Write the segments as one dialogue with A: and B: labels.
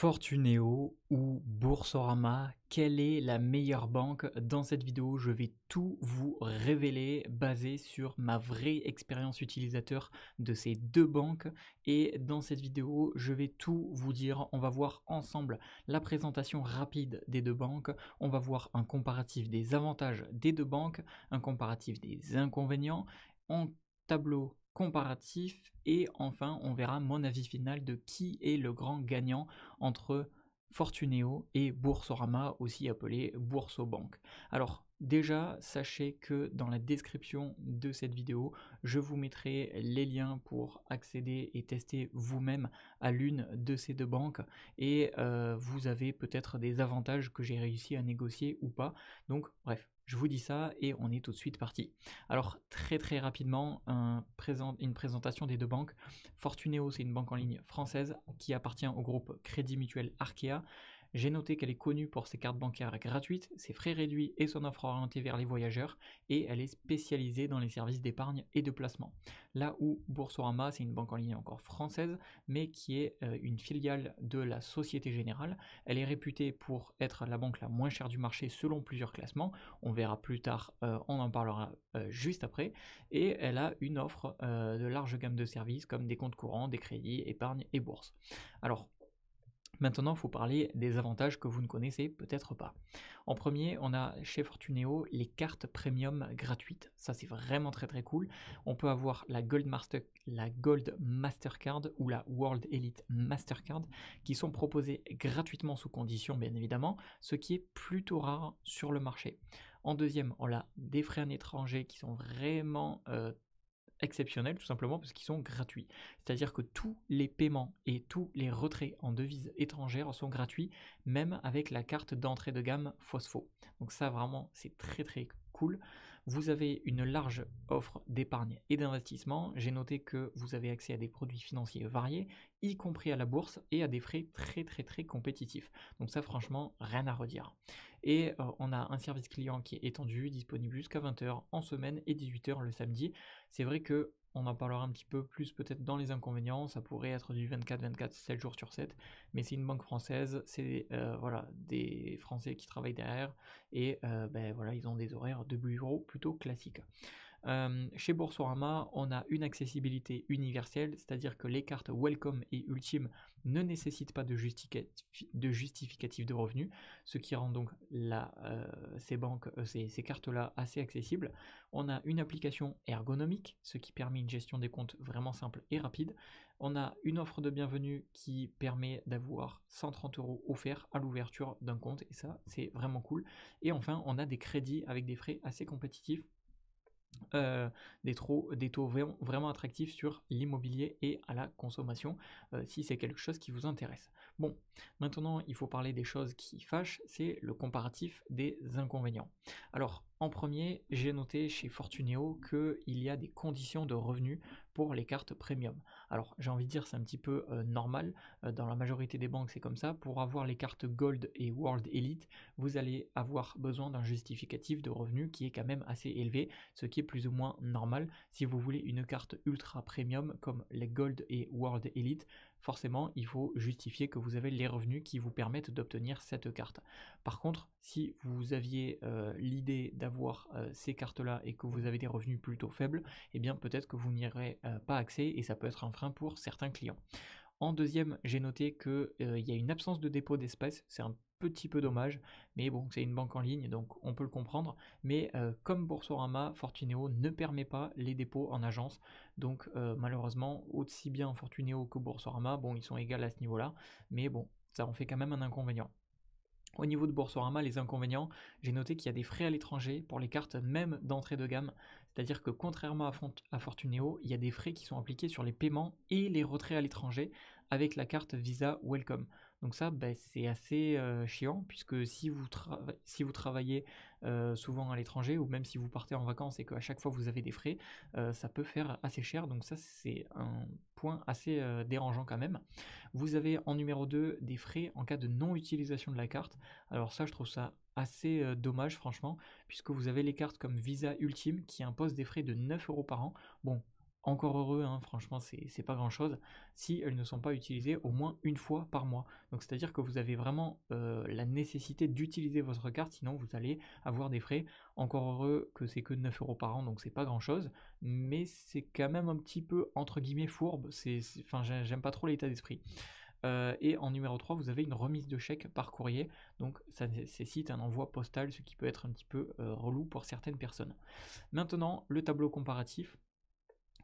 A: Fortuneo ou Boursorama, quelle est la meilleure banque? Dans cette vidéo, je vais tout vous révéler basé sur ma vraie expérience utilisateur de ces deux banques. Et dans cette vidéo, je vais tout vous dire. On va voir ensemble la présentation rapide des deux banques. On va voir un comparatif des avantages des deux banques, un comparatif des inconvénients, en tableau comparatif et enfin on verra mon avis final de qui est le grand gagnant entre Fortuneo et Boursorama, aussi appelé Boursobank. Alors déjà, sachez que dans la description de cette vidéo, je vous mettrai les liens pour accéder et tester vous-même à l'une de ces deux banques et vous avez peut-être des avantages que j'ai réussi à négocier ou pas. Donc bref, je vous dis ça et on est tout de suite parti. Alors très rapidement, une présentation des deux banques. Fortuneo, c'est une banque en ligne française qui appartient au groupe Crédit Mutuel Arkea. J'ai noté qu'elle est connue pour ses cartes bancaires gratuites, ses frais réduits et son offre orientée vers les voyageurs, et elle est spécialisée dans les services d'épargne et de placement. Là où Boursorama, c'est une banque en ligne encore française, mais qui est une filiale de la Société Générale. Elle est réputée pour être la banque la moins chère du marché selon plusieurs classements. On verra plus tard, on en parlera juste après. Et elle a une offre de large gamme de services comme des comptes courants, des crédits, épargne et bourse. Alors, maintenant, il faut parler des avantages que vous ne connaissez peut-être pas. En premier, on a chez Fortuneo les cartes premium gratuites. Ça, c'est vraiment très cool. On peut avoir la Gold Mastercard ou la World Elite Mastercard qui sont proposées gratuitement sous condition, bien évidemment, ce qui est plutôt rare sur le marché. En deuxième, on a des frais à l'étranger qui sont vraiment exceptionnels, tout simplement parce qu'ils sont gratuits. C'est-à-dire que tous les paiements et tous les retraits en devises étrangères sont gratuits, même avec la carte d'entrée de gamme Fosfo. Donc ça vraiment c'est très cool. Vous avez une large offre d'épargne et d'investissement. J'ai noté que vous avez accès à des produits financiers variés, y compris à la bourse et à des frais très compétitifs. Donc ça franchement rien à redire. Et on a un service client qui est étendu, disponible jusqu'à 20h en semaine et 18h le samedi. C'est vrai que on en parlera un petit peu plus peut-être dans les inconvénients, ça pourrait être du 24/24, 7 jours sur 7, mais c'est une banque française, c'est voilà, des Français qui travaillent derrière, et voilà, ils ont des horaires de bureau plutôt classiques. Chez Boursorama, on a une accessibilité universelle, c'est-à-dire que les cartes Welcome et Ultime ne nécessitent pas de justificatif de revenus, ce qui rend donc ces cartes-là assez accessibles. On a une application ergonomique, ce qui permet une gestion des comptes vraiment simple et rapide. On a une offre de bienvenue qui permet d'avoir 130 € offerts à l'ouverture d'un compte, et ça, c'est vraiment cool. Et enfin, on a des crédits avec des frais assez compétitifs, des taux vraiment attractifs sur l'immobilier et à la consommation, si c'est quelque chose qui vous intéresse. Bon, maintenant il faut parler des choses qui fâchent, c'est le comparatif des inconvénients. Alors en premier, j'ai noté chez Fortuneo qu'il y a des conditions de revenus pour les cartes premium. Alors j'ai envie de dire c'est un petit peu normal, dans la majorité des banques c'est comme ça. Pour avoir les cartes Gold et World Elite, vous allez avoir besoin d'un justificatif de revenus qui est quand même assez élevé, ce qui est plus ou moins normal. Si vous voulez une carte ultra premium comme les Gold et World Elite, forcément il faut justifier que vous avez les revenus qui vous permettent d'obtenir cette carte. Par contre, si vous aviez l'idée d'avoir ces cartes-là et que vous avez des revenus plutôt faibles, eh bien peut-être que vous n'y aurez pas accès et ça peut être un frein pour certains clients. En deuxième, j'ai noté qu'il y a une absence de dépôt d'espèces, c'est un petit peu dommage, mais bon, c'est une banque en ligne, donc on peut le comprendre. Mais comme Boursorama, Fortuneo ne permet pas les dépôts en agence, donc malheureusement, aussi bien Fortuneo que Boursorama, bon, ils sont égaux à ce niveau-là, mais bon, ça en fait quand même un inconvénient. Au niveau de Boursorama, les inconvénients, j'ai noté qu'il y a des frais à l'étranger pour les cartes même d'entrée de gamme, c'est-à-dire que contrairement à Fortuneo, il y a des frais qui sont appliqués sur les paiements et les retraits à l'étranger avec la carte Visa Welcome. Donc ça, c'est assez chiant, puisque si vous travaillez souvent à l'étranger, ou même si vous partez en vacances et qu'à chaque fois vous avez des frais, ça peut faire assez cher, donc ça c'est un point assez dérangeant quand même. Vous avez en numéro 2 des frais en cas de non-utilisation de la carte. Alors ça, je trouve ça assez dommage franchement, puisque vous avez les cartes comme Visa Ultime qui imposent des frais de 9 € par an. Bon, Encore heureux, hein, franchement, c'est pas grand-chose si elles ne sont pas utilisées au moins une fois par mois. Donc c'est-à-dire que vous avez vraiment la nécessité d'utiliser votre carte, sinon vous allez avoir des frais. Encore heureux que c'est que 9 euros par an, donc c'est pas grand-chose, mais c'est quand même un petit peu entre guillemets fourbe. Enfin, j'aime pas trop l'état d'esprit. Et en numéro 3, vous avez une remise de chèque par courrier, donc ça nécessite un envoi postal, ce qui peut être un petit peu relou pour certaines personnes. Maintenant, le tableau comparatif.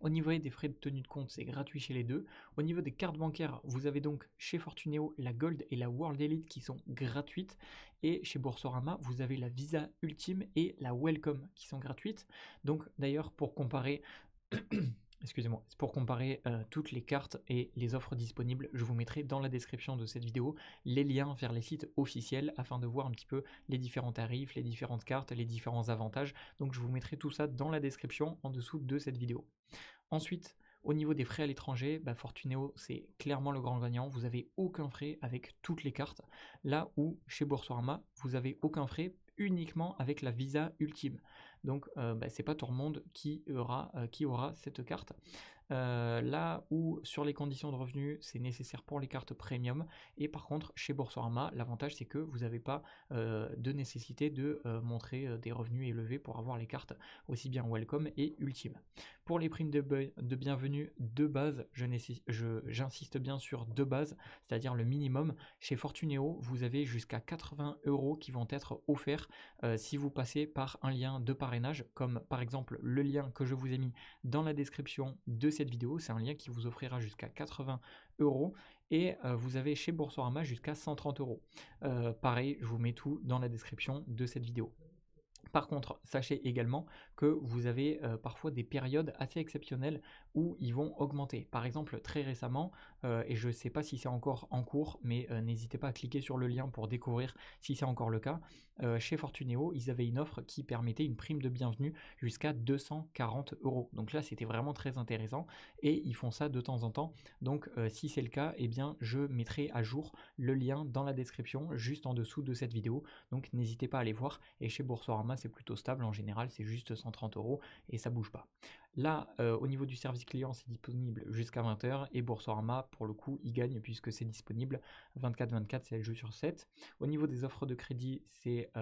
A: Au niveau des frais de tenue de compte, c'est gratuit chez les deux. Au niveau des cartes bancaires, vous avez donc chez Fortuneo la Gold et la World Elite qui sont gratuites. Et chez Boursorama, vous avez la Visa Ultime et la Welcome qui sont gratuites. Donc d'ailleurs, pour comparer, excusez-moi, pour comparer toutes les cartes et les offres disponibles, je vous mettrai dans la description de cette vidéo les liens vers les sites officiels afin de voir un petit peu les différents tarifs, les différentes cartes, les différents avantages. Donc je vous mettrai tout ça dans la description en dessous de cette vidéo. Ensuite, au niveau des frais à l'étranger, Fortuneo, c'est clairement le grand gagnant. Vous n'avez aucun frais avec toutes les cartes. Là où chez Boursorama, vous n'avez aucun frais uniquement avec la Visa Ultime. Donc, c'est pas tout le monde qui aura cette carte. Là où sur les conditions de revenus, c'est nécessaire pour les cartes premium. Et par contre, chez Boursorama, l'avantage c'est que vous n'avez pas de nécessité de montrer des revenus élevés pour avoir les cartes aussi bien Welcome et Ultime. Pour les primes de bienvenue de base, j'insiste bien sur de base, c'est-à-dire le minimum. Chez Fortuneo, vous avez jusqu'à 80 € qui vont être offerts si vous passez par un lien de parrainage, comme par exemple le lien que je vous ai mis dans la description de cette vidéo. C'est un lien qui vous offrira jusqu'à 80 € et vous avez chez Boursorama jusqu'à 130 €. Pareil, je vous mets tout dans la description de cette vidéo. Par contre, sachez également que vous avez parfois des périodes assez exceptionnelles où ils vont augmenter. Par exemple, très récemment, et je ne sais pas si c'est encore en cours, mais n'hésitez pas à cliquer sur le lien pour découvrir si c'est encore le cas. Chez Fortuneo, ils avaient une offre qui permettait une prime de bienvenue jusqu'à 240 €. Donc là, c'était vraiment très intéressant et ils font ça de temps en temps. Donc si c'est le cas, eh bien, je mettrai à jour le lien dans la description juste en dessous de cette vidéo. Donc n'hésitez pas à aller voir. Et chez Boursorama, c'est plutôt stable. En général, c'est juste 130 € et ça bouge pas. Là, au niveau du service client, c'est disponible jusqu'à 20 h et Boursorama, pour le coup, il gagne puisque c'est disponible 24/24, c'est le jeu sur 7. Au niveau des offres de crédit, c'est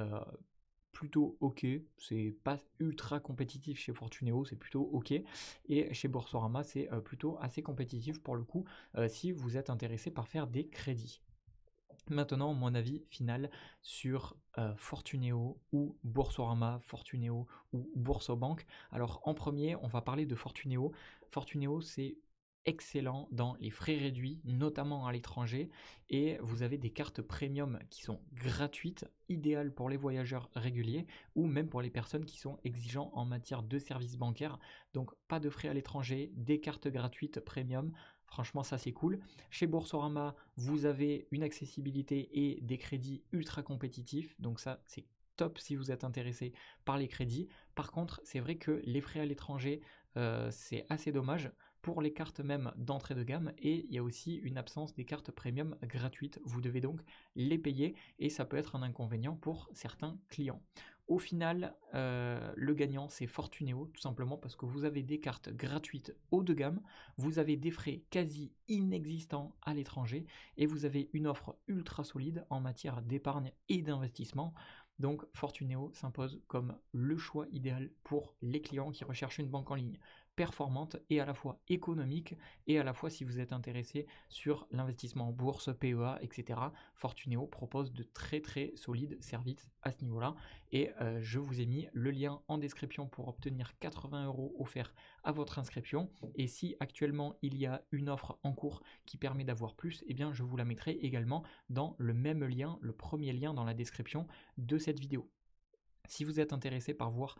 A: plutôt ok, c'est pas ultra compétitif chez Fortuneo, c'est plutôt ok, et chez Boursorama c'est plutôt assez compétitif pour le coup si vous êtes intéressé par faire des crédits. Maintenant, mon avis final sur Fortuneo ou Boursorama, Fortuneo ou Boursobank. Alors en premier, on va parler de Fortuneo. Fortuneo, c'est excellent dans les frais réduits, notamment à l'étranger, et vous avez des cartes premium qui sont gratuites, idéales pour les voyageurs réguliers ou même pour les personnes qui sont exigeants en matière de services bancaires. Donc pas de frais à l'étranger, des cartes gratuites premium. Franchement, ça c'est cool. Chez Boursorama, vous avez une accessibilité et des crédits ultra compétitifs. Donc ça, c'est top si vous êtes intéressé par les crédits. Par contre, c'est vrai que les frais à l'étranger, c'est assez dommage pour les cartes même d'entrée de gamme, et il y a aussi une absence des cartes premium gratuites. Vous devez donc les payer et ça peut être un inconvénient pour certains clients. Au final, le gagnant, c'est Fortuneo, tout simplement parce que vous avez des cartes gratuites haut de gamme, vous avez des frais quasi inexistants à l'étranger, et vous avez une offre ultra solide en matière d'épargne et d'investissement. Donc Fortuneo s'impose comme le choix idéal pour les clients qui recherchent une banque en ligne performante et à la fois économique, et à la fois si vous êtes intéressé sur l'investissement en bourse, PEA, etc. Fortuneo propose de très très solides services à ce niveau-là, et je vous ai mis le lien en description pour obtenir 80 € offerts à votre inscription, et si actuellement il y a une offre en cours qui permet d'avoir plus, eh bien je vous la mettrai également dans le même lien, le premier lien dans la description de cette vidéo. Si vous êtes intéressé par voir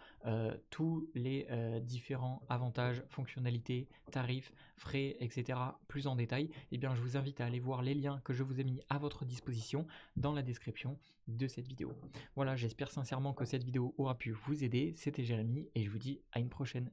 A: tous les différents avantages, fonctionnalités, tarifs, frais, etc. plus en détail, eh bien je vous invite à aller voir les liens que je vous ai mis à votre disposition dans la description de cette vidéo. Voilà, j'espère sincèrement que cette vidéo aura pu vous aider. C'était Jérémy et je vous dis à une prochaine.